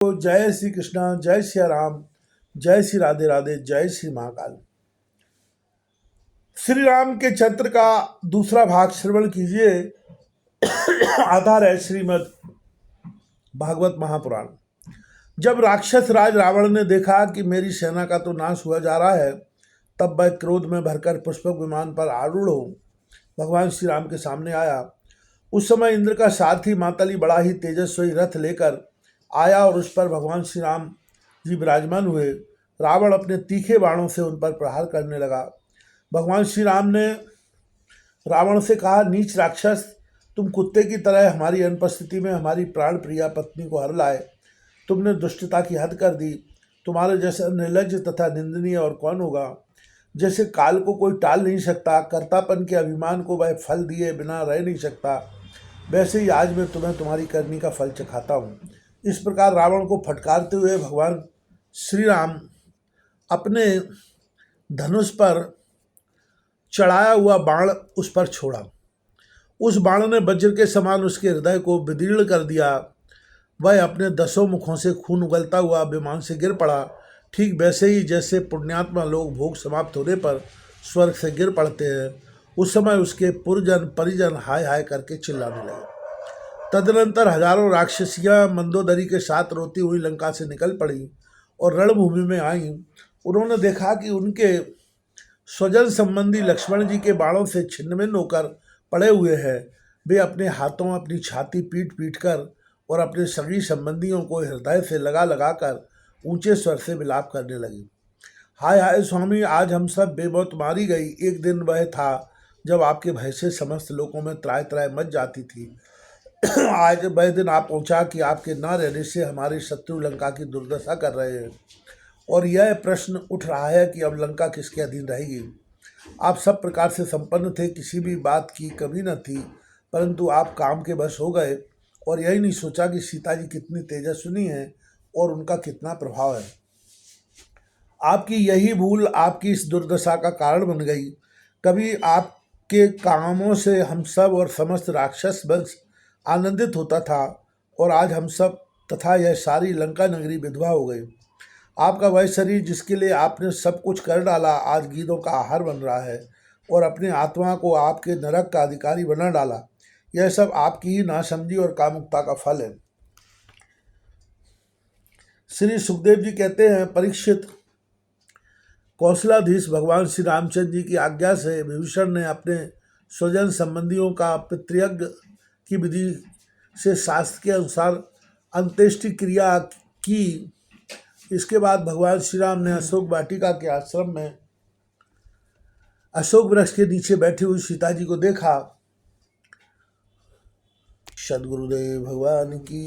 तो जय श्री कृष्णा, जय श्री राम, जय श्री राधे राधे, जय श्री महाकाल। श्री राम के चरित्र का दूसरा भाग श्रवण कीजिए। आधार है श्रीमद् भागवत महापुराण। जब राक्षस राज रावण ने देखा कि मेरी सेना का तो नाश हुआ जा रहा है, तब वह क्रोध में भरकर पुष्पक विमान पर आरूढ़ हो भगवान श्री राम के सामने आया। उस समय इंद्र का सारथी मातली बड़ा ही तेजस्वी रथ लेकर आया और उस पर भगवान श्री राम जी विराजमान हुए। रावण अपने तीखे बाणों से उन पर प्रहार करने लगा। भगवान श्री राम ने रावण से कहा, नीच राक्षस, तुम कुत्ते की तरह हमारी अनुपस्थिति में हमारी प्राण प्रिया पत्नी को हर लाए। तुमने दुष्टता की हद कर दी। तुम्हारे जैसा निर्लज्ज तथा निंदनीय और कौन होगा। जैसे काल को कोई टाल नहीं सकता, कर्तापन के अभिमान को वह फल दिए बिना रह नहीं सकता, वैसे ही आज मैं तुम्हें तुम्हारी करनी का फल चखाता हूँ। इस प्रकार रावण को फटकारते हुए भगवान श्री राम अपने धनुष पर चढ़ाया हुआ बाण उस पर छोड़ा। उस बाण ने वज्र के समान उसके हृदय को विदीर्ण कर दिया। वह अपने 10 मुखों से खून उगलता हुआ विमान से गिर पड़ा, ठीक वैसे ही जैसे पुण्यात्मा लोग भोग समाप्त होने पर स्वर्ग से गिर पड़ते हैं। उस समय उसके पुरजन परिजन हाय हाय करके चिल्लाने लगे। तदनंतर हजारों राक्षसियाँ मंदोदरी के साथ रोती हुई लंका से निकल पड़ी और रणभूमि में आईं। उन्होंने देखा कि उनके स्वजन संबंधी लक्ष्मण जी के बाणों से छिन्नभिन्न होकर पड़े हुए हैं। वे अपने हाथों अपनी छाती पीट पीट कर और अपने सगी संबंधियों को हृदय से लगा लगा कर ऊंचे स्वर से विलाप करने लगी। हाय हाय स्वामी, आज हम सब बेमौत मारी गई। एक दिन वह था जब आपके भय से समस्त लोगों में त्राय त्राय मच जाती थी। आज वह दिन आ पहुंचा कि आपके न रहने से हमारे शत्रु लंका की दुर्दशा कर रहे हैं और यह प्रश्न उठ रहा है कि अब लंका किसके अधीन रहेगी। आप सब प्रकार से संपन्न थे, किसी भी बात की कमी न थी, परंतु आप काम के वश हो गए और यही नहीं सोचा कि सीता जी कितनी तेजस्विनी है और उनका कितना प्रभाव है। आपकी यही भूल आपकी इस दुर्दशा का कारण बन गई। कभी आपके कामों से हम सब और समस्त राक्षस वंश आनंदित होता था और आज हम सब तथा यह सारी लंका नगरी विधवा हो गई। आपका वह शरीर जिसके लिए आपने सब कुछ कर डाला, आज गीदों का आहार बन रहा है और अपने आत्मा को आपके नरक का अधिकारी बना डाला। यह सब आपकी ही नासमझी और कामुकता का फल है। श्री सुखदेव जी कहते हैं, परीक्षित, कौशलाधीश भगवान श्री रामचंद्र जी की आज्ञा से विभीषण ने अपने स्वजन संबंधियों का पितृयज्ञ की विधि से शास्त्र के अनुसार अंत्येष्टि क्रिया की। इसके बाद भगवान श्री राम ने अशोक वाटिका के आश्रम में अशोक वृक्ष के नीचे बैठी हुई सीता जी को देखा। सद्गुरुदेव भगवान की